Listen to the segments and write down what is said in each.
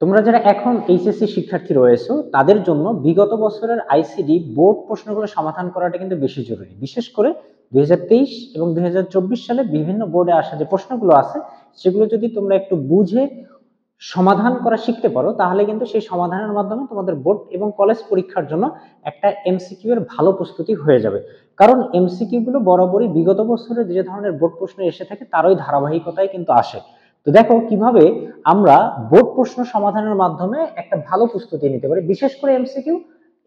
তোমরা যারা এখন এইচএসসি শিক্ষার্থী রয়েছো তাদের জন্য বিগত বছরের আইসিডি বোর্ড প্রশ্নগুলো সমাধান করাটা কিন্তু বেশি জরুরি। বিশেষ করে 2023 এবং 2024 সালে বিভিন্ন বোর্ডে আসা যে প্রশ্নগুলো আছে সেগুলো যদি তোমরা একটু বুঝে সমাধান করা শিখতে পারো তাহলে কিন্তু সেই সমাধানের মাধ্যমে তোমাদের বোর্ড এবং কলেজ পরীক্ষার জন্য একটা এমসিকিউ এর ভালো প্রস্তুতি হয়ে যাবে। কারণ এমসিকিউ গুলো বরাবরই বিগত বছরে যে ধরনের বোর্ড প্রশ্ন এসে থাকে তারই ধারাবাহিকতায় কিন্তু আসে। তো দেখো কিভাবে আমরা বোর্ড প্রশ্ন সমাধানের মাধ্যমে একটা ভালো প্রস্তুতি নিতে পারি। বিশেষ করে এমসিকিউ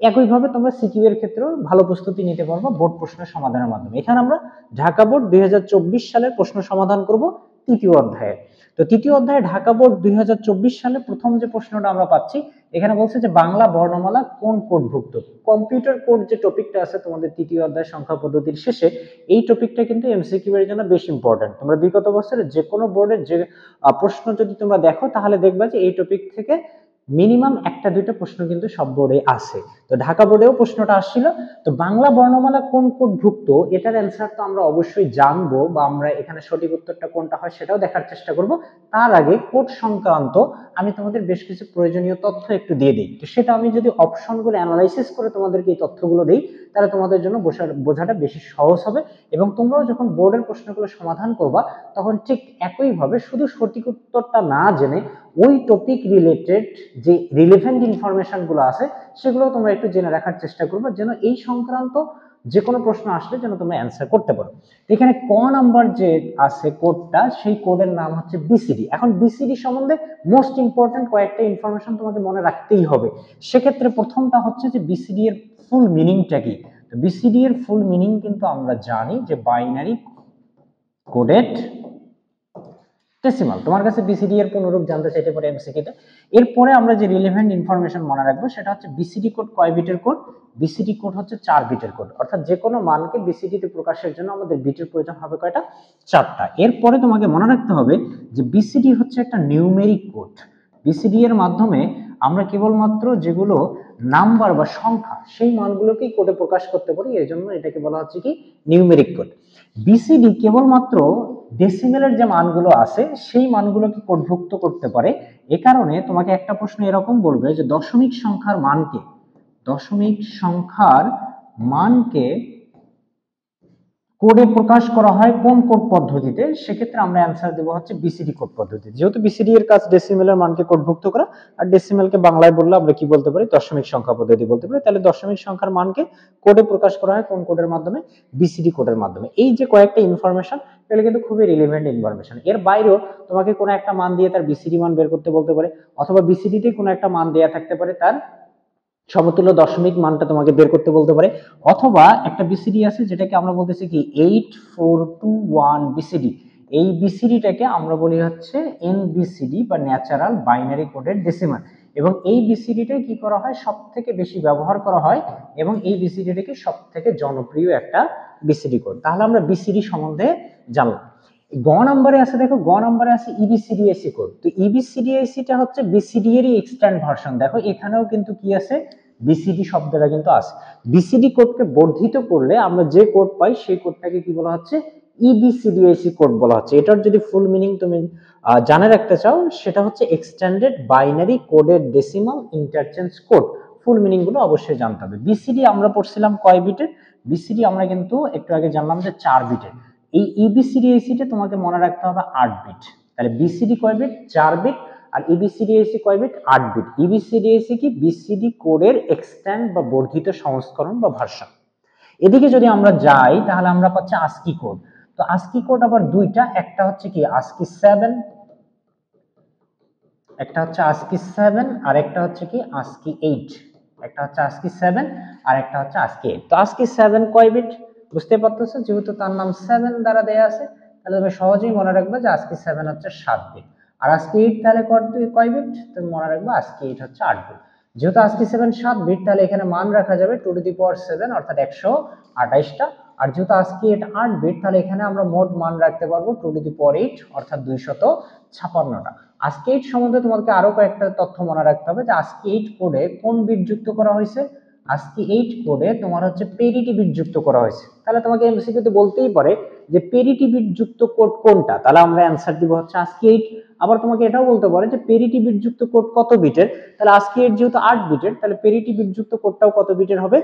একইভাবে তোমরা সিকিউ এর ক্ষেত্রেও ভালো প্রস্তুতি নিতে পারবে বোর্ড প্রশ্নের সমাধানের মাধ্যমে। এখানে আমরা ঢাকা বোর্ড 2024 সালের প্রশ্ন সমাধান করব তৃতীয় অধ্যায়ে। তো তৃতীয় অধ্যায়ে ঢাকা বোর্ড 2024 সালে প্রথম যে প্রশ্নটা আমরা পাচ্ছি এখানে বলছে যে বাংলা বর্ণমালা কোন কোডভুক্ত। কম্পিউটার কোড যে টপিকটা আছে তোমাদের তৃতীয় অধ্যায় সংখ্যা পদ্ধতির শেষে, এই টপিকটা কিন্তু এমসিকিউ এর জন্য বেশ ইম্পর্টেন্ট। তোমরা বিগত বছরে যে কোনো বোর্ডের যে প্রশ্ন যদি তোমরা দেখো তাহলে দেখবা যে এই টপিক থেকে মিনিমাম একটা দুইটা প্রশ্ন কিন্তু সব বোর্ডে আছে। তো ঢাকা বোর্ডেও প্রশ্নটা আসছিল। তো বাংলা বর্ণমালা কোন কোডভুক্ত এটার অ্যান্সার তো আমরা অবশ্যই জানবো, বা আমরা এখানে সঠিক উত্তরটা কোনটা হয় সেটাও দেখার চেষ্টা করব। তার আগে কোড সংক্রান্ত আমি তোমাদের বেশ কিছু প্রয়োজনীয় তথ্য একটু দিয়ে দিই। তো সেটা আমি যদি অপশনগুলো অ্যানালাইসিস করে তোমাদেরকে এই তথ্যগুলো দিই তাহলে তোমাদের জন্য বোঝাটা বেশি সহজ হবে, এবং তোমরাও যখন বোর্ডের প্রশ্নগুলো সমাধান করবা তখন ঠিক একইভাবে শুধু সঠিক উত্তরটা না জেনে ওই টপিক রিলেটেড যে রিলেভেন্ট ইনফরমেশন গুলো আছে সেগুলো তোমরা একটু জেনে রাখার চেষ্টা করবে, যেন এই সংক্রান্ত যে কোনো প্রশ্ন আসলে যেন তোমরা অ্যান্সার করতে পারো। এখানে ক নাম্বার যে আছে কোডটা, সেই কোডের নাম হচ্ছে বিসিডি। এখন বিসিডি সম্বন্ধে মোস্ট ইম্পর্টেন্ট কয়েকটা ইনফরমেশন তোমাকে মনে রাখতেই হবে। সেক্ষেত্রে প্রথমটা হচ্ছে যে বিসিডি এর ফুল মিনিংটা কি। তো বিসিডি এর ফুল মিনিং কিন্তু আমরা জানি যে বাইনারি কোডেড ডেসিমাল। তোমার কাছে বিসিডি এর পুনরূপ জানতে চাইতে পারে এমসিকিউতে। এরপরে আমরা যে রিলেভেন্ট ইনফরমেশন মনে রাখবো সেটা হচ্ছে বিসিডি কোড কয় বিটের কোড। বিসিডি কোড হচ্ছে 4 বিটের কোড, অর্থাৎ যে কোনো মানকে বিসিডি তে প্রকাশের জন্য আমাদের বিটের প্রয়োজন হবে কয়টা, 4টা। এরপরে তোমাকে মনে রাখতে হবে যে বিসিডি হচ্ছে একটা নিউমেরিক কোড। বিসিডি এর মাধ্যমে আমরা কেবলমাত্র যেগুলো নাম্বার বা সংখ্যা সেই মানগুলোকেই কোডে প্রকাশ করতে পারি, এই জন্য এটাকে বলা হচ্ছে কি নিউমেরিক কোড। বিসিডি কেবলমাত্র ডেসিমেলের যে মানগুলো আছে সেই মানগুলোকে কোডভুক্ত করতে পারে। এ কারণে তোমাকে একটা প্রশ্ন এরকম বলবে যে দশমিক সংখ্যার মানকে কোডে প্রকাশ করা হয় কোন কোড পদ্ধতিতে, সেক্ষেত্রে আমরা অ্যান্সার দেব হচ্ছে বিসিডি কোড পদ্ধতি। যেহেতু বিসিডি এর কাজ ডেসিমেলের মানকে কোডভুক্ত করা, আর ডেসিমেলকে বাংলায় বললে আমরা কি বলতে পারি, দশমিক সংখ্যা পদ্ধতি বলতে পারি। তাহলে দশমিক সংখ্যার মানকে কোডে প্রকাশ করা হয় কোন কোডের মাধ্যমে, বিসিডি কোডের মাধ্যমে। এই যে কয়েকটা ইনফরমেশন এগুলো কিন্তু খুবই রিলেভেন্ট ইনফরমেশন। এর বাইরেও তোমাকে কোনো একটা মান দিয়ে তার বিসিডি মান বের করতে বলতে পারে, অথবা বিসিডি তে কোনো একটা মান দেয়া থাকতে পারে তার সমতুল্য দশমিক মানটা তোমাকে বের করতে বলতে পারে। অথবা একটা বিসিডি আছে যেটাকে আমরা বলতেছি কি 8421 বিসিডি। এই বিসিডিটাকে আমরা বলি হচ্ছে এনবিসিডি বা ন্যাচারাল বাইনারি কোডেড ডেসিমাল। এবং এই বিসিডিটাই কি করা হয়, সব থেকে বেশি ব্যবহার করা হয়, এবং এই বিসিডিটাকে সব থেকে জনপ্রিয় একটা বিসিডি কোড। তাহলে আমরা বিসিডি সম্বন্ধে জানলাম। গ নম্বরে আছে, দেখো গ নম্বরে আছে ইবিসিডিএসি কোড। তো ইবিসিডিএসি টা হচ্ছে বিসিডি এরই এক্সটেন্ড ভার্সন। দেখো এখানেও কিন্তু কি আছে, বিসিডি শব্দটা কিন্তু আছে। বিসিডি কোডকে বর্ধিত করলে আমরা যে কোড পাই সেই কোডটাকে কি বলা হচ্ছে, ইবিসিডিএসি কোড বলা হচ্ছে। এটার যদি ফুল মিনিং তুমি জানে রাখতে চাও সেটা হচ্ছে extended binary coded decimal interchange code. Full meaning গুলো অবশ্যই জানতে হবে। বিসিডি আমরা পড়ছিলাম কয় বিটের, বিসিডি আমরা কিন্তু একটু আগে জানলাম যে 4 বিটের। এই ইবিসিডিএসি টা তোমাকে মনে রাখতে হবে 8 বিট। তাহলে বিসিডি কয় বিট, 4 বিট, আর ইবিসিডিএসি কয় বিট, 8 বিট। ইবিসিডিএসি কি বিসিডি কোডের এক্সটেন্ড বা বর্ধিত সংস্করণ বা ভার্সন। এদিকে যদি আমরা যাই তাহলে আমরা পাচ্ছি আস্কি কোড। তো আস্কি কোড আবার দুইটা, একটা হচ্ছে কি আস্কি 7, একটা হচ্ছে আস্কি 7 আর একটা হচ্ছে কি আস্কি 8। একটা হচ্ছে আস্কি 7 আর একটা হচ্ছে আস্কি 8। তো আস্কি 7 কয় বিট বুঝতে পারতেছো, যেহেতু তার নাম 7 দ্বারা দেয়া আছে তাহলে তুমি সহজেই মনে রাখবে যে আস্কি 7 হচ্ছে 7 বিট। আর আস্কি 8 তাহলে কয় বিট, তুমি মনে রাখবে আস্কি 8 হচ্ছে 8 বিট। যেহেতু আস্কি 7 7 বিট তাহলে এখানে মান রাখা যাবে 2 টু দি পাওয়ার 7 অর্থাৎ 128টা। আর যেহেতু আস্কি 8 8 বিট তাহলে এখানে আমরা মোট মান রাখতে পারবো 2 টু দি পাওয়ার 8 অর্থাৎ 256টা। আস্কি 8 সম্বন্ধে তোমাকে আরো কয়েকটা তথ্য মনে রাখতে হবে যে আস্কি 8 কোডে কোন বিট যুক্ত করা হয়েছে, ASCII 8 কোডে তোমার হচ্ছে প্যারিটি বিট যুক্ত করা হয়েছে। তাহলে তোমাকে এমসিকিউ তে বলতেই পারে যে প্যারিটি বিট যুক্ত কোড কোনটা, তাহলে আমরা অ্যানসার দিব হচ্ছে ASCII 8। আবার তোমাকে এটাও বলতে পারে যে প্যারিটি বিট যুক্ত কোড কত বিটের, তাহলে ASCII 8 যেহেতু 8 বিটের, তাহলে প্যারিটি বিট যুক্ত কোডটাও কত বিটের হবে,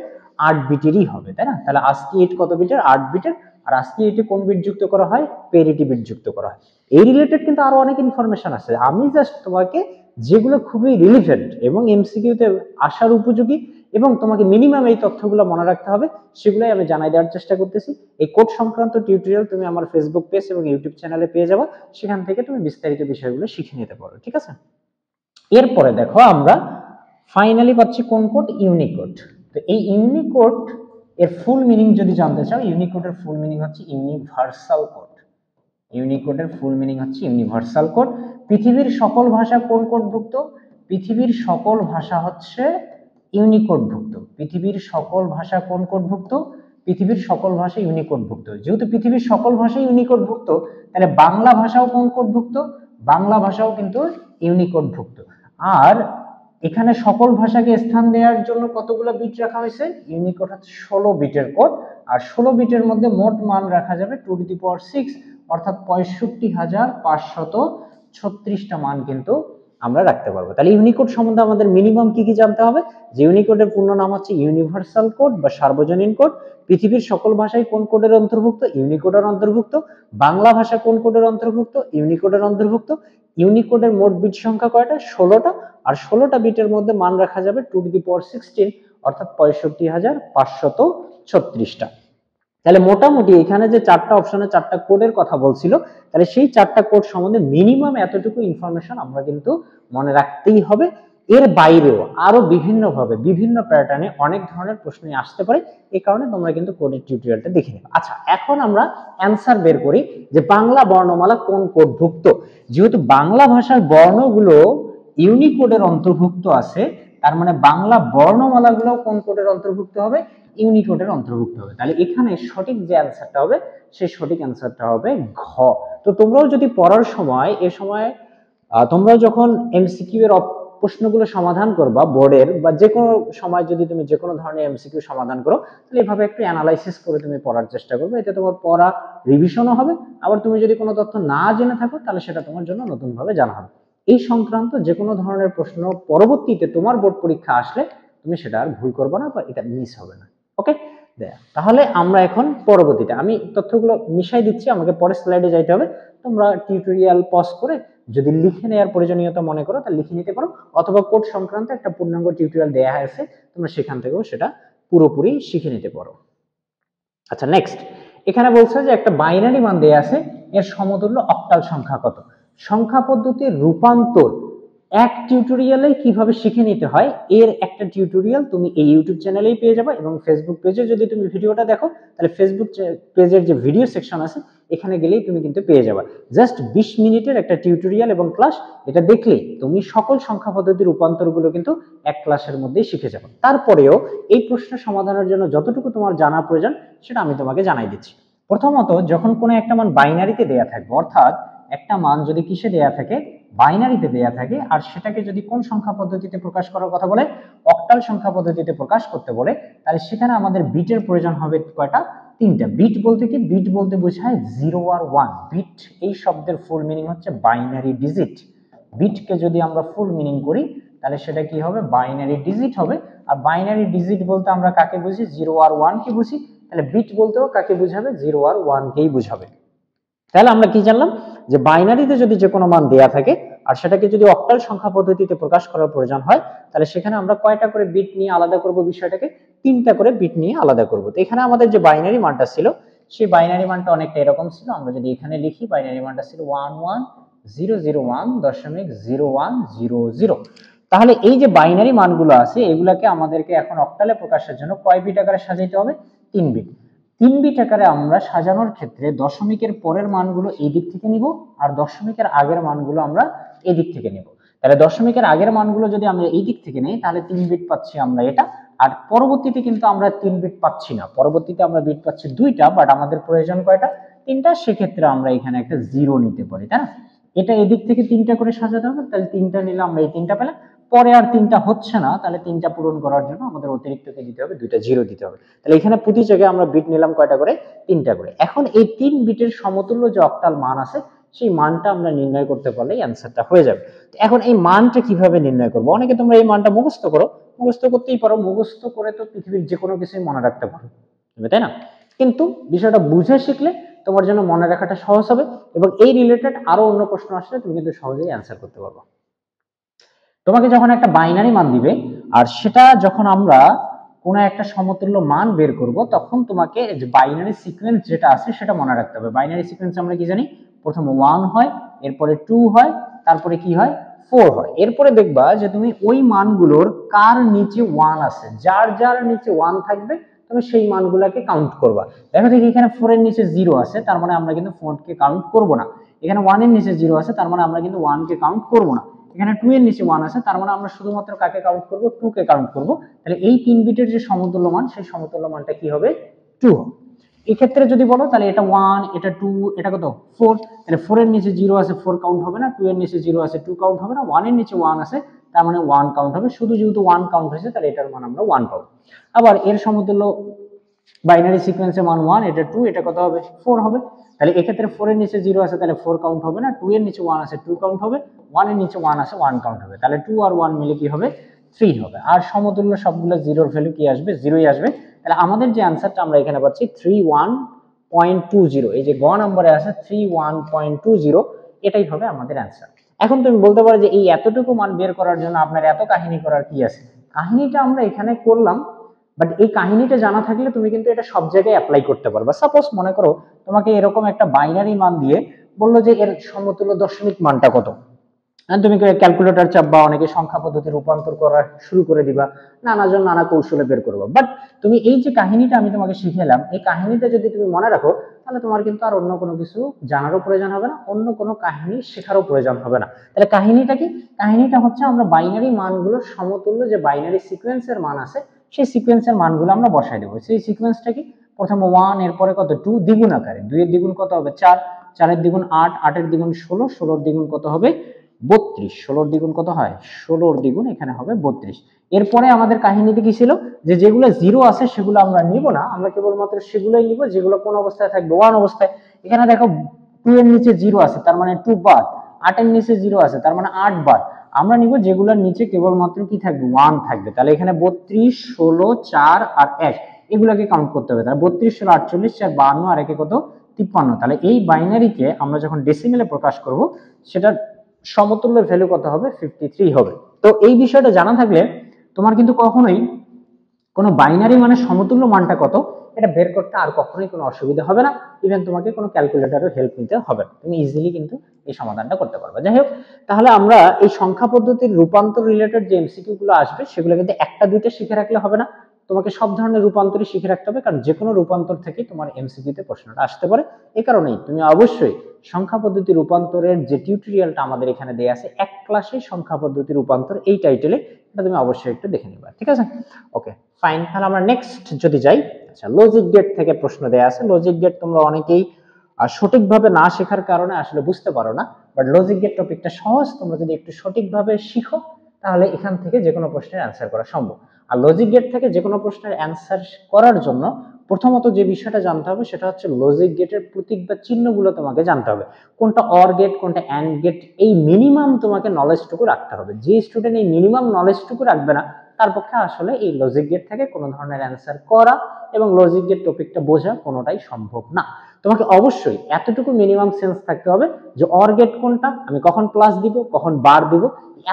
8 বিটেরই হবে, তাই না? তাহলে ASCII 8 কত বিটের, 8 বিটের। আর ASCII 8 এ কোন বিট যুক্ত করা হয়, প্যারিটি বিট যুক্ত করা হয়। এই রিলেটেড কিন্তু আরো অনেক ইনফরমেশন আছে, আমি জাস্ট তোমাকে যেগুলো খুবই রিলেভেন্ট এবং এমসিকিউ তে আসার উপযোগী এবং তোমাকে মিনিমাম এই তথ্যগুলো মনে রাখতে হবে, সেগুলাই আমি জানাই দেওয়ার চেষ্টা করতেছি। এই কোড সংক্রান্ত টিউটোরিয়াল তুমি আমার ফেসবুক পেজ এবং ইউটিউব চ্যানেলে পেয়ে যাবে, সেখান থেকে তুমি বিস্তারিত বিষয়গুলো শিখে নিতে পারো, ঠিক আছে? এরপরে দেখো আমরা ফাইনালি পাচ্ছি কোন কোড, ইউনিকোড। তো এই ইউনিকোড এর ফুল মিনিং যদি জানতে চাও, ইউনিকোডের ফুল মিনিং হচ্ছে ইউনিভার্সাল কোড। ইউনিকোডের ফুল মিনিং হচ্ছে ইউনিভার্সাল কোড। পৃথিবীর সকল ভাষা কোন কোডভুক্ত, পৃথিবীর সকল ভাষা হচ্ছে ইউনিকোডভুক্ত। পৃথিবীর সকল ভাষা কোন কোডভুক্ত, পৃথিবীর সকল ভাষা ইউনিকোডভুক্ত। যেহেতু পৃথিবীর সকল ভাষা ইউনিকোডভুক্ত, তাহলে বাংলা ভাষাও কোন কোডভুক্ত, বাংলা ভাষাও কিন্তু ইউনিকোডভুক্ত। আর এখানে সকল ভাষাকে স্থান দেওয়ার জন্য কতগুলো বিট রাখা হয়েছে, ইউনিকোড হচ্ছে 16 বিটের কোড। আর 16 বিটের মধ্যে মোট মান রাখা যাবে 2^6, অর্থাৎ 65,536টা মান কিন্তু আমরা রাখতে পারবো। তাহলে ইউনিকোড সম্বন্ধে আমাদের মিনিমাম কি কি জানতে হবে, যে ইউনিকোডের পূর্ণ নাম হচ্ছে ইউনিভার্সাল কোড বা সার্বজনীন কোড। পৃথিবীর সকল ভাষায় কোন কোডের অন্তর্ভুক্ত, ইউনিকোডের অন্তর্ভুক্ত। বাংলা ভাষা কোন কোডের অন্তর্ভুক্ত, ইউনিকোডের অন্তর্ভুক্ত। ইউনিকোডের মোট বিট সংখ্যা কয়টা, 16টা। আর 16টা বিটের মধ্যে মান রাখা যাবে 2^16, অর্থাৎ 65,536টা। তাহলে মোটামুটি এখানে যে 4টা অপশনে 4টা কোডের কথা বলছিল, তাহলে সেই 4টা কোড সম্বন্ধে মিনিমাম এতটুকু ইনফরমেশন আমরা কিন্তু মনে রাখতেই হবে। এর বাইরেও আরো বিভিন্নভাবে বিভিন্ন প্যাটার্নে অনেক ধরনের প্রশ্নই আসতে পারে, এই কারণে তোমরা কিন্তু কোডের টিউটোরিয়ালটা দেখে নেবে। আচ্ছা, এখন আমরা অ্যানসার বের করি যে বাংলা বর্ণমালা কোন কোডভুক্ত। যেহেতু বাংলা ভাষার বর্ণগুলো ইউনিকোডের অন্তর্ভুক্ত আছে, তার মানে বাংলা বর্ণমালাগুলো কোন কোডের অন্তর্ভুক্ত হবে, ইউনিকোডের অন্তর্ভুক্ত হবে। তাহলে এখানে সঠিক যে অ্যানসারটা হবে, সেই সঠিক অ্যানসারটা হবে ঘ। তো তোমরাও যদি পড়ার সময় এ সময় তোমরা যখন এমসিকিউ এর প্রশ্নগুলো সমাধান করবা বোর্ডের বা যে কোনো সময়, যদি তুমি যে কোনো ধরনের এমসিকিউ সমাধান করো, তাহলে এভাবে একটু অ্যানালাইসিস করে তুমি পড়ার চেষ্টা করবে, এতে তোমার পড়া রিভিশনও হবে। আবার তুমি যদি কোনো তথ্য না জেনে থাকো, তাহলে সেটা তোমার জন্য নতুন ভাবে জানা হবে। এই সংক্রান্ত যে কোনো ধরনের প্রশ্ন পরবর্তীতে তোমার বোর্ড পরীক্ষা আসলে তুমি সেটা আর ভুল করবে না বা এটা মিস হবে না। ওকে, তাহলে আমরা এখন পরবর্তীতে আমি তথ্যগুলো মিশাই দিচ্ছি, আমাকে পরের স্লাইডে যাইতে হবে। তোমরা টিউটোরিয়াল পজ করে যদি লিখে নেওয়ার প্রয়োজনীয়তা মনে করো, তাহলে লিখে নিতে পারো, অথবা কোড সংক্রান্ত একটা পূর্ণাঙ্গ টিউটোরিয়াল দেয়া হয়েছে, তোমরা সেখান থেকেও সেটা পুরোপুরি শিখে নিতে পারো। আচ্ছা, নেক্সট এখানে বলছে যে একটা বাইনারি মান দেয়া আছে, এর সমতুল্য অক্টাল সংখ্যা কত। সংখ্যা পদ্ধতির রূপান্তর এক টিউটোরিয়ালে কিভাবে শিখে নিতে হয়, এর একটা টিউটোরিয়াল তুমি এই ইউটিউব চ্যানেলেই পেয়ে যাবে, এবং ফেসবুক পেজে যদি তুমি ভিডিওটা দেখো, তাহলে ফেসবুক পেজের যে ভিডিও সেকশন আছে এখানে গেলেই তুমি কিন্তু পেয়ে যাবে। জাস্ট 20 মিনিটের একটা টিউটোরিয়াল এবং ক্লাস, এটা দেখলে তুমি সকল সংখ্যা পদ্ধতির রূপান্তরগুলো কিন্তু এক ক্লাসের মধ্যেই শিখে যাবে। তারপরেও এই প্রশ্ন সমাধানের জন্য যতটুকু তোমার জানা প্রয়োজন সেটা আমি তোমাকে জানাই দিচ্ছি। প্রথমত, যখন কোনো একটা মান বাইনারিতে দেয়া থাকবে, অর্থাৎ একটা মান যদি কিসে দেয়া থাকে, বাইনারিতে দেয়া থাকে, আর সেটাকে যদি কোন সংখ্যা পদ্ধতিতে প্রকাশ করার কথা বলে, অক্টাল সংখ্যা পদ্ধতিতে প্রকাশ করতে বলে, তাহলে সেখানে আমাদের বিটের প্রয়োজন হবে কয়টা, 3টা। বিট বলতে কি, বিট বলতে বোঝায় 0 আর 1। বিট এই শব্দের ফুল মিনিং হচ্ছে বাইনারি ডিজিট। বিটকে যদি আমরা ফুল মিনিং করি, তাহলে সেটা কি হবে, বাইনারি ডিজিট হবে। আর বাইনারি ডিজিট বলতে আমরা কাকে বুঝি, 0 আর 1 কে বুঝি। তাহলে বিট বলতেও কাকে বুঝাবে, 0 আর 1 কেই বুঝাবে। তাহলে আমরা কি জানলাম, যে বাইনারিতে যদি যে কোনো মান দেয়া থাকে আর সেটাকে যদি অক্টাল সংখ্যা পদ্ধতিতে প্রকাশ করার প্রয়োজন হয়, তাহলে সেখানে আমরা কয়টা করে বিট নিয়ে আলাদা করব বিষয়টাকে, 3টা করে বিট নিয়ে আলাদা করব। তো এখানে আমাদের যে বাইনারি মানটা ছিল, সেই বাইনারি মানটা অনেকটা এরকম ছিল। আমরা যদি এখানে লিখি, বাইনারি মানটা ছিল 11001.0100। তাহলে এই যে বাইনারি মানগুলো আছে, এগুলাকে আমাদেরকে এখন অক্টালে প্রকাশের জন্য কয় বিট আকারে সাজাইতে হবে, 3 বিট। 3 বিট আকারে আমরা সাজানোর ক্ষেত্রে দশমিকের পরের মানগুলো এই দিক থেকে নিব, আর দশমিকের আগের মানগুলো আমরা এই দিক থেকে নিব। তাহলে দশমিকের আগের মানগুলো যদি আমরা এই দিক থেকে নেই, তাহলে 3 বিট পাচ্ছি আমরা এটা। আর পরবর্তীতে কিন্তু আমরা 3 বিট পাচ্ছি না, পরবর্তীতে আমরা বিট পাচ্ছি 2টা, বাট আমাদের প্রয়োজন কয়টা, 3টা। সেক্ষেত্রে আমরা এখানে একটা 0 নিতে পারি, তাই না? এটা এদিক থেকে 3টা করে সাজাতে হবে, তাহলে 3টা নিলে আমরা এই 3টা পেলাম। পরে আর 3টা হচ্ছে না, তাহলে 3টা পূরণ করার জন্য আমাদের অতিরিক্ত কে দিতে হবে, 2টা জিরো দিতে হবে। তাহলে এখানে প্রতি জায়গায় আমরা বিট নিলাম কয়টা করে, 3টা করে। এখন এই 3 বিটের সমতুল্য যে অক্টাল মান আছে সেই মানটা আমরা নির্ণয় করতে পারলেই অ্যান্সারটা হয়ে যাবে। এখন এই মানটা কিভাবে নির্ণয় করব? অনেকে তোমরা এই মানটা মুখস্থ করো, মুখস্থ করতেই পারো, মুখস্থ করে তো পৃথিবীর যে কোনো কিছুই মনে রাখতে পারো, তাই না? কিন্তু বিষয়টা বুঝে শিখলে তোমার জন্য মনে রাখাটা সহজ হবে, এবং এই রিলেটেড আরো অন্য প্রশ্ন আসলে তুমি কিন্তু সহজেই অ্যান্সার করতে পারবে। তোমাকে যখন একটা বাইনারি মান দিবে, আর সেটা যখন আমরা কোনো একটা সমতুল্য মান বের করব, তখন তোমাকে যে বাইনারি সিকোয়েন্স যেটা আছে সেটা মনে রাখতে হবে। বাইনারি সিকোয়েন্স আমরা কি জানি? প্রথমে 1 হয়, এরপরে 2 হয়, তারপরে কি হয়, 4 হয়। এরপরে দেখবা যে তুমি ওই মানগুলোর কার নিচে 1 আছে, যার যার নিচে 1 থাকবে তুমি সেই মানগুলোকে কাউন্ট করবা। দেখো দেখি এখানে 4 এর নিচে 0 আছে, তার মানে আমরা কিন্তু 4 কে কাউন্ট করব না। এখানে 1 এর নিচে 0 আছে, তার মানে আমরা কিন্তু 1 কে কাউন্ট করব না। এখানে 2 এর নিচে 1 আছে, তার মানে আমরা শুধুমাত্র কাকে কাউন্ট করব, 2 কে কাউন্ট করব। তাহলে এই 3 বিটের যে সমতুল্য মান, সেই সমতুল্য মানটা কি হবে, 2 হবে। এই ক্ষেত্রে যদি বলো তাহলে এটা 1, এটা 2, এটা কত, 4। তাহলে 4 এর নিচে 0 আছে, 4 কাউন্ট হবে না। 2 এর নিচে 0 আছে, 2 কাউন্ট হবে না। 1 এর নিচে 1 আছে, তার মানে 1 কাউন্ট হবে। শুধু যেহেতু 1 কাউন্ট হয়েছে, তাহলে এটার মান আমরা 1 পাবো। আবার এর সমতুল্য বাইনারি সিকোয়েন্সের মান 1, এটা 2, এটা কত হবে, 4 হবে। তাহলে এক্ষেত্রে 4 এর নিচে 0 আছে, তাহলে 4 কাউন্ট হবে না। 2 এর নিচে 1 আছে, 2 কাউন্ট হবে। 1 এর নিচে 1 আছে, 1 কাউন্ট হবে। তাহলে 2 আর 1 মিলে কি হবে, 3 হবে। আর সমতুল্য সবগুলো জিরোর ভ্যালু কি আসবে, 0ই আসবে। তাহলে আমাদের যে অ্যানসারটা আমরা এখানে পাচ্ছি 31.20, এই যে গ নম্বরে আছে 31.20, এটাই হবে আমাদের অ্যানসার। এখন তুমি বলতে পারো যে এই এতটুকু মান বের করার জন্য আপনার এত কাহিনী করার কি আছে? কাহিনীটা আমরা এখানে করলাম, বাট এই কাহিনীটা জানা থাকলে তুমি কিন্তু এটা সব জায়গায় অ্যাপ্লাই করতে পারবে। সাপোজ মনে করো তোমাকে এরকম একটা বাইনারি মান দিয়ে বললো যে এর সমতুল্য দশমিক মানটা কত, তুমি ক্যালকুলেটর চাপবা, অনেকে সংখ্যা পদ্ধতি রূপান্তর করা শুরু করে দিবা, নানাজন নানা কৌশলে বের করবো। বাট তুমি এই যে কাহিনীটা আমি তোমাকে শিখালাম, এই কাহিনীটা যদি তুমি মনে রাখো, তাহলে তোমার কিন্তু আর অন্য কোনো কিছু জানারও প্রয়োজন হবে না, অন্য কোনো কাহিনী শেখারও প্রয়োজন হবে না। তাহলে কাহিনীটা কি? কাহিনীটা হচ্ছে আমরা বাইনারি মানগুলোর সমতুল্য যে বাইনারি সিকোয়েন্সের মান আছে, সেই সিকোয়েন্সের মানগুলো আমরা বসাই দেবো। সেই সিকোয়েন্সটা কি, প্রথমে 1, এরপরে কত, 2 দ্বিগুণ আকারে, 2 এর দ্বিগুণ কত হবে, 4, 4 এর দ্বিগুণ 8, 8 এর দ্বিগুণ 16, 16 এর দ্বিগুণ কত হবে, 32, 16 এর দ্বিগুণ কত হয়, 16 এর দ্বিগুণ এখানে হবে 32। এরপরে আমাদের কাহিনীতে কি ছিল, যে যেগুলো 0 আছে সেগুলো আমরা নিব না, আমরা কেবলমাত্র সেগুলোই নিব যেগুলো কোন অবস্থায় থাকবে, 1 অবস্থায়। এখানে দেখো 2 এর নিচে 0 আছে, তার মানে 2 বাদ। 8 এর নিচে 0 আছে, তার মানে 8 বাদ। আমরা নিব যেগুলোর নিচে কেবলমাত্র কি থাকবে, 1 থাকবে। তাহলে এখানে 32, 16, 4 আর 1, এগুলোকে কাউন্ট করতে হবে। তাহলে 32, 16, 48, 4, 52 আর 1 কত, 53। তাহলে এই বাইনারিকে আমরা যখন ডেসিমেলে প্রকাশ করব, সেটার সমতুল্য ভ্যালু কত হবে, 53 হবে। তো এই বিষয়টা জানা থাকলে তোমার কিন্তু কখনোই কোনো বাইনারি মানের সমতুল্য মানটা কত এটা বের করতে আর কখনোই কোনো অসুবিধা হবে না। ইভেন তোমাকে কোনো ক্যালকুলেটরের হেল্প নিতে হবে না, তুমি ইজিলি কিন্তু এই সমাধানটা করতে পারবে। যাই হোক, তাহলে আমরা এই সংখ্যা পদ্ধতির রূপান্তর রিলেটেড যে এমসিকিউ গুলো আসবে, সেগুলো কিন্তু একটা দুইটা শিখে রাখলে হবে না, তোমাকে সব ধরনের রূপান্তরই শিখে রাখতে হবে, কারণ যে কোনো রূপান্তর থেকে তোমার এমসিকিউতে প্রশ্নটা আসতে পারে। এই কারণেই তুমি অবশ্যই সংখ্যা পদ্ধতি রূপান্তরের যে টিউটোরিয়ালটা আমাদের এখানে দেয়া আছে, এক ক্লাসে সংখ্যা পদ্ধতি রূপান্তর, এই টাইটেলে, এটা তুমি অবশ্যই একটু দেখে নিবা, ঠিক আছে? ওকে, ফাইন। তাহলে আমরা নেক্সট যদি যাই, আচ্ছা, লজিক গেট থেকে প্রশ্ন দেয়া আছে। লজিক গেট তোমরা অনেকেই সঠিকভাবে না শেখার কারণে আসলে বুঝতে পারো না, বাট লজিক গেট টপিকটা সহজ, তোমরা যদি একটু সঠিকভাবে শিখো তাহলে এখান থেকে যে কোনো প্রশ্নের অ্যান্সার করা সম্ভব। আর লজিক গেট থেকে যে কোনো প্রশ্নের অ্যান্সার করার জন্য প্রথমত যে বিষয়টা জানতে হবে সেটা হচ্ছে লজিক গেটের প্রতীক বা চিহ্নগুলো তোমাকে জানতে হবে, কোনটা অর গেট, কোনটা অ্যান্ড গেট, এই মিনিমাম তোমাকে নলেজটুকু রাখতে হবে। যে স্টুডেন্ট এই মিনিমাম নলেজটুকু রাখবে না, তার পক্ষে আসলে এই লজিক গেট থেকে কোনো ধরনের অ্যান্সার করা এবং লজিক গেট টপিকটা বোঝা কোনোটাই সম্ভব না। তোমাকে অবশ্যই এতটুকু মিনিমাম সেন্স থাকতে হবে যে অর গেট কোনটা, আমি কখন প্লাস দিব, কখন বার দিব,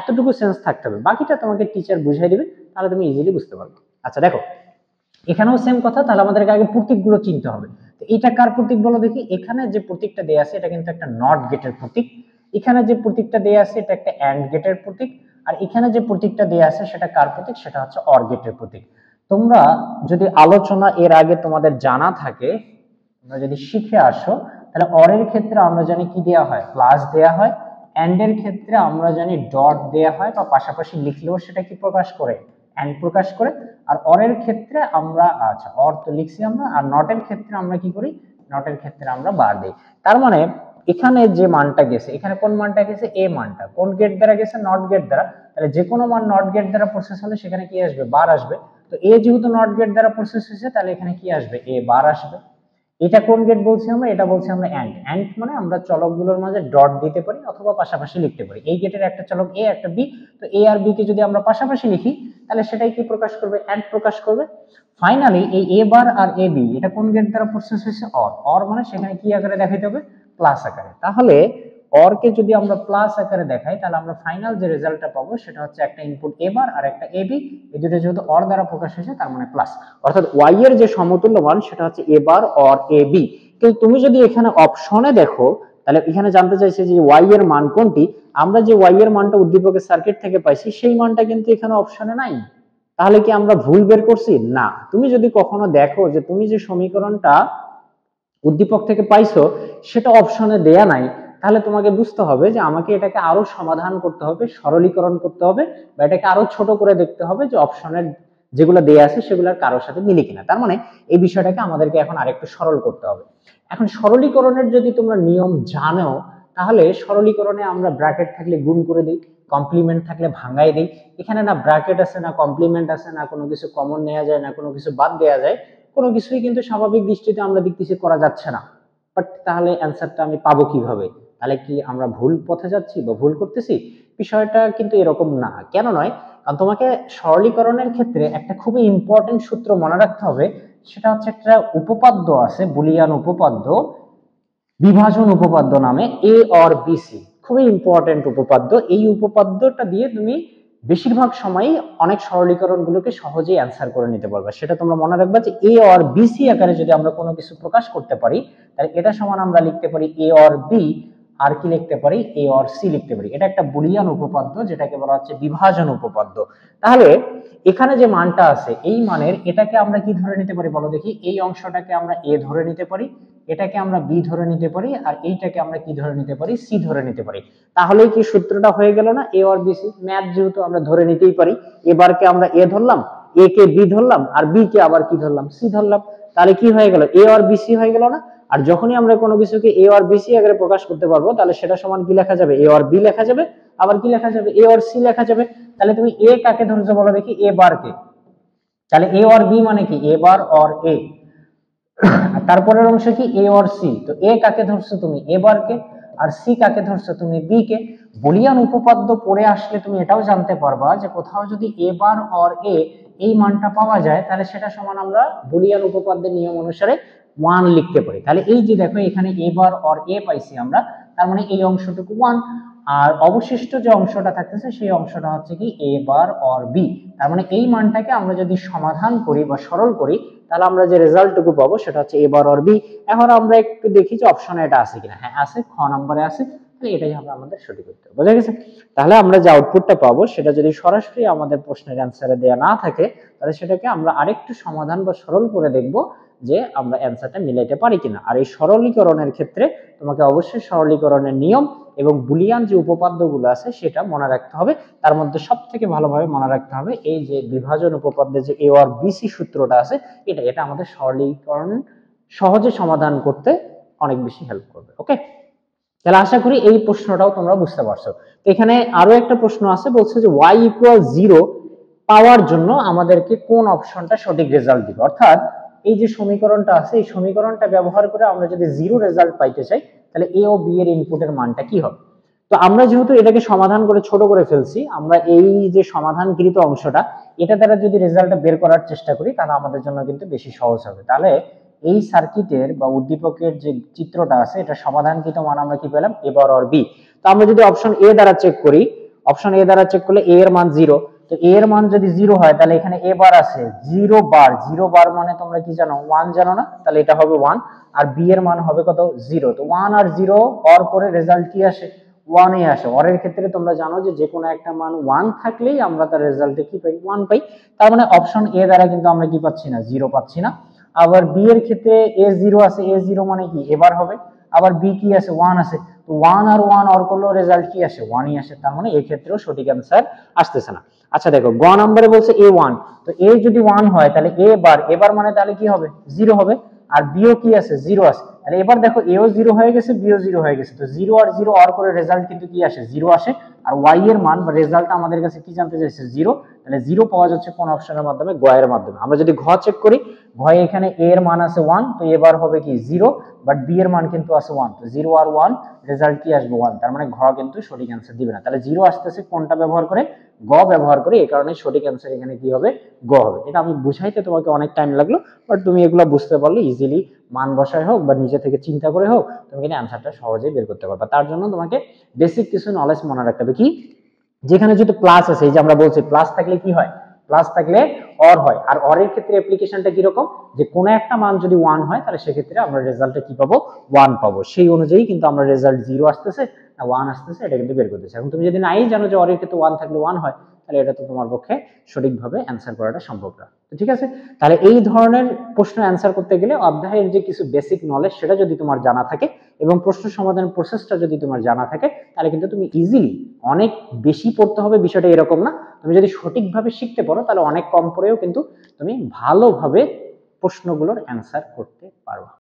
এতটুকু সেন্স থাকতে হবে। বাকিটা তোমাকে টিচার বুঝিয়ে দিবে, তাহলে তুমি ইজিলি বুঝতে পারবে। আচ্ছা দেখো, এখানেও সেম কথা, তাহলে আমাদেরকে আগে প্রতীকগুলো চিনতে হবে। তো এটা কার প্রতীক বলো দেখি? এখানে যে প্রতীকটা দেয়া আছে এটা কিন্তু একটা নট গেটের প্রতীক, এখানে যে প্রতীকটা দেয়া আছে এটা একটা অ্যান্ড গেটের প্রতীক, আর এখানে যে প্রতীকটা দেয়া আছে সেটা কার প্রতীক, সেটা হচ্ছে অর গেটের প্রতীক। তোমরা যদি আলোচনা এর আগে তোমাদের জানা থাকে, তোমরা যদি শিখে আসো, তাহলে অরের ক্ষেত্রে আমরা জানি কি দেয়া হয়, প্লাস দেয়া হয়। অ্যান্ড এর ক্ষেত্রে আমরা জানি ডট দেয়া হয়, বা পাশাপাশি লিখলেও সেটা কি প্রকাশ করে, অ্যান্ড প্রকাশ করে। আর অরের ক্ষেত্রে আমরা, আচ্ছা অর তো লিখছি আমরা, আর নটের ক্ষেত্রে আমরা কি করি, নটের ক্ষেত্রে আমরা বার দিই। তার মানে এখানে যে মানটা গেছে, এখানে কোন মানটা গেছে, এ মানটা কোন গেট দ্বারা গেছে, নট গেট দ্বারা। তাহলে যে কোনো মান নট গেট দ্বারা প্রসেস হলে সেখানে কি আসবে, বার আসবে। তো এ যেহেতু নট গেট দ্বারা প্রসেস হয়েছে, তাহলে এখানে কি আসবে, এ বার আসবে। এটা কোন গেট বলছি আমরা, এটা বলছি আমরা এন্ড। এন্ড মানে আমরা চলকগুলোর মাঝে ডট দিতে পারি অথবা পাশাপাশি লিখতে পারি। এই গেটের একটা চলক এ, একটা বি, তো এ আর বি কে যদি আমরা পাশাপাশি লিখি তাহলে সেটাই কি প্রকাশ করবে, এন্ড প্রকাশ করবে। ফাইনালি এই এ বার আর এ বি এটা কোন গেট দ্বারা প্রসেস হয়েছে, অর। অর মানে সেখানে কি আকারে দেখাইতে হবে, প্লাস আকারে। তাহলে অর কে যদি আমরা প্লাস আকারে দেখাই তাহলে আমরা ফাইনাল যে রেজাল্টটা পাবো সেটা হচ্ছে একটা ইনপুট এ বার আর একটা এ বি, এই দুটো যেহেতু অর দ্বারা প্রকাশ হয়েছে তার মানে প্লাস, অর্থাৎ ওয়াই এর যে সমতুল্য মান সেটা হচ্ছে এ বার অর এ বি। কিন্তু তুমি যদি এখানে অপশনে দেখো তাহলে এখানে জানতে চাইছে যে ওয়াই এর মান কোনটি, আমরা যে ওয়াই এর মানটা উদ্দীপকের সার্কিট থেকে পাইছি সেই মানটা কিন্তু এখানে অপশনে নাই। তাহলে কি আমরা ভুল বের করছি, না। তুমি যদি কখনো দেখো যে তুমি যে সমীকরণটা উদ্দীপক থেকে পাইছো সেটা অপশনে দেয়া নাই, তাহলে তোমাকে বুঝতে হবে যে আমাকে এটাকে আরো সমাধান করতে হবে, সরলীকরণ করতে হবে, বা এটাকে আরো ছোট করে দেখতে হবে যে অপশনের যেগুলো দেয়া আছে সেগুলোর কারোর সাথে মিলে কিনা। তার মানে এই বিষয়টাকে আমাদেরকে এখন আরেকটু সরল করতে হবে। এখন সরলীকরণের যদি তোমরা নিয়ম জানো তাহলে সরলীকরণে আমরা ব্র্যাকেট থাকলে গুণ করে দিই, কমপ্লিমেন্ট থাকলে ভাঙাই দিই। এখানে না ব্র্যাকেট আছে, না কমপ্লিমেন্ট আছে, না কোনো কিছু কমন নেওয়া যায়, না কোনো কিছু বাদ দেওয়া যায়, কোনো কিছুই কিন্তু স্বাভাবিক দৃষ্টিতে আমরা দেখতেছি করা যাচ্ছে না। বাট তাহলে অ্যান্সারটা আমি পাবো কিভাবে, তাহলে কি আমরা ভুল পথে যাচ্ছি বা ভুল করতেছি? বিষয়টা কিন্তু এরকম না। কেন নয়, কারণ তোমাকে সরলীকরণের ক্ষেত্রে একটা খুবই ইম্পর্টেন্ট সূত্র মনে রাখতে হবে, সেটা হচ্ছে একটা উপপাদ্য আছে, বুলিয়ান উপপাদ্য, বিভাজন উপপাদ্য নামে, এ অর বি সি। খুবই ইম্পর্টেন্ট উপপাদ্য। এই উপপাদ্যটা দিয়ে তুমি বেশিরভাগ সময়ই অনেক সরলীকরণগুলোকে সহজেই অ্যান্সার করে নিতে পারবে। সেটা তোমরা মনে রাখবা যে এ অর বি সি আকারে যদি আমরা কোনো কিছু প্রকাশ করতে পারি তাহলে এটা সমান আমরা লিখতে পারি এ অর বি, আর কি লিখতে পারি, এ অর সি লিখতে পারি। এটা একটা বুলিয়ান উপপাদ্য যেটাকে বলা হচ্ছে বিভাজন উপপাদ্য। তাহলে এখানে যে মানটা আছে এই মানের এটাকে আমরা কি ধরে নিতে পারি বলো দেখি, এই অংশটাকে আমরা এ ধরে নিতে পারি, এটাকে আমরা বি ধরে নিতে পারি, আর এইটাকে আমরা কি ধরে নিতে পারি, সি ধরে নিতে পারি। তাহলেই কি সূত্রটা হয়ে গেল না, a or B C. Math যেহেতু আমরা ধরে নিতেই পারি, এবার কে আমরা এ ধরলাম, এ কে বি ধরলাম, আর বি কে আবার কি ধরলাম, সি ধরলাম। তাহলে কি হয়ে গেল, এ অর বি সি হয়ে গেল না। আর যখনই আমরা কোনো কিছুকে এ অর বি সি আকারে প্রকাশ করতে পারবো তাহলে সেটা সমান কি লেখা যাবে, এ অর বি লেখা যাবে, আবার কি লেখা যাবে, এ অর সি লেখা যাবে। তাহলে তুমি এ কাকে ধরছো বলো দেখি, এ বার কে। তাহলে এ অর বি মানে কি, এ বার অর এ। তারপরের অংশ কি, এ অর সি। তো এ কাকে ধরছো তুমি, এ বার কে, আর সি কাকে ধরছো তুমি, বি কে। বুলিয়ান উপপাদ্য পড়ে আসলে তুমি এটাও জানতে পারবা যে কোথাও যদি এ বার অর এ এই মানটা পাওয়া যায় তাহলে সেটা সমান আমরা বুলিয়ান উপপাদ্যের নিয়ম অনুসারে 1 লিখতে পারি। তাহলে এই যে দেখো এখানে এ বার অর এ পাইছি আমরা, তার মানে এই অংশটুকু 1, আর অবশিষ্ট যে অংশটা থাকতেছে সেই অংশটা হচ্ছে কি এ বার অর বি। তার মানে এই মানটাকে আমরা যদি সমাধান করি বা সরল করি তাহলে আমরা যে রেজাল্টটুকু পাবো সেটা হচ্ছে এ বার অর বি। এখন আমরা একটু দেখি যে অপশনে এটা আছে কিনা। হ্যাঁ আছে, খ নম্বরে আছে, তাহলে এটাই হবে আমাদের সঠিক উত্তর। বোঝা গেছে? তাহলে আমরা যে আউটপুটটা পাবো সেটা যদি সরাসরি আমাদের প্রশ্নের অ্যান্সারে দেয়া না থাকে তাহলে সেটাকে আমরা আরেকটু সমাধান বা সরল করে দেখব যে আমরা অ্যান্সারটা মিলাইতে পারি কিনা। আর এই সরলীকরণের ক্ষেত্রে তোমাকে অবশ্যই সরলীকরণের নিয়ম এবং বুলিয়ান যে উপপাদ্যগুলো আছে সেটা মনে রাখতে হবে। তার মধ্যে সবথেকে ভালোভাবে মনে রাখতে হবে এই যে বিভাজন উপপাদ্যে যে এ অর বি সি সূত্রটা আছে, এটা আমাদের সরলীকরণ সহজে সমাধান করতে অনেক বেশি হেল্প করবে। ওকে, তাহলে আশা করি এই প্রশ্নটাও তোমরা বুঝতে পারছো। তো এখানে আরো একটা প্রশ্ন আছে, বলছে যে y ইকুয়াল 0 পাওয়ার জন্য আমাদেরকে কোন অপশনটা সঠিক রেজাল্ট দিবে। অর্থাৎ এই যে সমীকরণটা আছে এই সমীকরণটা ব্যবহার করে আমরা যদি 0 রেজাল্ট পাইতে চাই তাহলে a ও b এর ইনপুটের মানটা কি হবে। তো আমরা যেহেতু এটাকে সমাধান করে ছোট করে ফেলছি, আমরা এই যে সমাধানকৃত অংশটা এটা দ্বারা যদি রেজাল্টটা বের করার চেষ্টা করি তাহলে আমাদের জন্য কিন্তু বেশি সহজ হবে। তাহলে এই সার্কিটের বা উদ্দীপকের যে চিত্রটা আছে এটা সমাধানকৃত মান আমরা কি পেলাম, এ বার অর বি। তো আমরা যদি অপশন এ দ্বারা চেক করি, অপশন এ দ্বারা চেক করলে এ এর মান 0। তো এ এর মান যদি 0 হয় তাহলে এখানে এ বার আছে 0 বার। 0 বার মানে তোমরা কি জানো, 1 জানো না, তাহলে এটা হবে 1। আর বি এর মান হবে কত, 0। তো 1 আর 0 অর করে রেজাল্ট কি আসে, 1 এ আসে। অর এর ক্ষেত্রে তোমরা জানো যে কোনো একটা মান 1 থাকলেই আমরা তার রেজাল্টে কি পাই, 1 পাই। তার মানে অপশন এ দ্বারা কিন্তু আমরা কি পাচ্ছি না, 0 পাচ্ছি না। আবার বি এর ক্ষেত্রে এ 0 আছে, এ 0 মানে কি এবার হবে। আবার বি কি আছে, 1 আছে। তো 1 আর 1 অর করলেও রেজাল্ট কি আসে, 1 ই আসে। তার মানে এই ক্ষেত্রেও সঠিক অ্যান্সার আসতেছে না। আচ্ছা দেখো গ নম্বরে বলছে এ 1। তো এ যদি 1 হয় তাহলে এ বার, এবার মানে তাহলে কি হবে, 0 হবে। আর বিও কি আছে, 0 আছে। তাহলে এবার দেখো এও 0 হয়ে গেছে, বিও 0 হয়ে গেছে, তো 0 আর 0 অর করে রেজাল্ট কিন্তু কি আসে, 0 আসে। আর ওয়াই এর মান বা রেজাল্ট আমাদের কাছে কি জানতে চাইছে, 0। তাহলে 0 পাওয়া যাচ্ছে কোন অপশনের মাধ্যমে, গ এর মাধ্যমে। আমরা যদি ঘ চেক করি, ঘয়ে এখানে এ এর মান আছে 1, তো এবার হবে কি 0, বাট বি এর মান কিন্তু আছে 1, তো 0 আর 1 রেজাল্ট কি আসবে 1, তার মানে ঘ কিন্তু সঠিক অ্যান্সার দিবে না। তাহলে 0 আসতেছে কোনটা ব্যবহার করে, গ ব্যবহার করে, এই কারণে সঠিক অ্যান্সার এখানে কি হবে, গ হবে। এটা আমি বুঝাইতে তোমাকে অনেক টাইম লাগলো, বাট তুমি এগুলো বুঝতে পারলে ইজিলি মান বসায় হোক বা নিজে থেকে চিন্তা করে হোক তুমি কিন্তু অ্যান্সারটা সহজেই বের করতে পারবে। তার জন্য তোমাকে বেসিক কিছু নলেজ মনে রাখতে হবে। কি, যেখানে যদি প্লাস আছে, এই যে আমরা বলছি প্লাস থাকলে কি হয়, প্লাস থাকলে অর হয়। আর অরের ক্ষেত্রে অ্যাপ্লিকেশনটা কিরকম, যে কোনো একটা মান যদি 1 হয় তাহলে সেক্ষেত্রে আমরা রেজাল্টে কি পাবো, 1 পাবো। সেই অনুযায়ী কিন্তু আমরা রেজাল্ট 0 আসতেছে না 1 আসতেছে এটা কিন্তু বের করতেছি। এখন তুমি যদি নাই জানো যে অরের ক্ষেত্রে 1 থাকলে 1 হয়, তাহলে এটা তো তোমার পক্ষে সঠিকভাবে অ্যান্সার করাটা সম্ভব না। ঠিক আছে, তাহলে এই ধরনের প্রশ্ন অ্যান্সার করতে গেলে অধ্যায়ের যে কিছু বেসিক নলেজ সেটা যদি তোমার জানা থাকে এবং প্রশ্ন সমাধানের প্রসেসটা যদি তোমার জানা থাকে, তাহলে কিন্তু তুমি ইজিলি, অনেক বেশি পড়তে হবে বিষয়টা এরকম না, তুমি যদি সঠিকভাবে শিখতে পারো তাহলে অনেক কম পড়েও কিন্তু তুমি ভালোভাবে প্রশ্নগুলোর অ্যান্সার করতে পারো।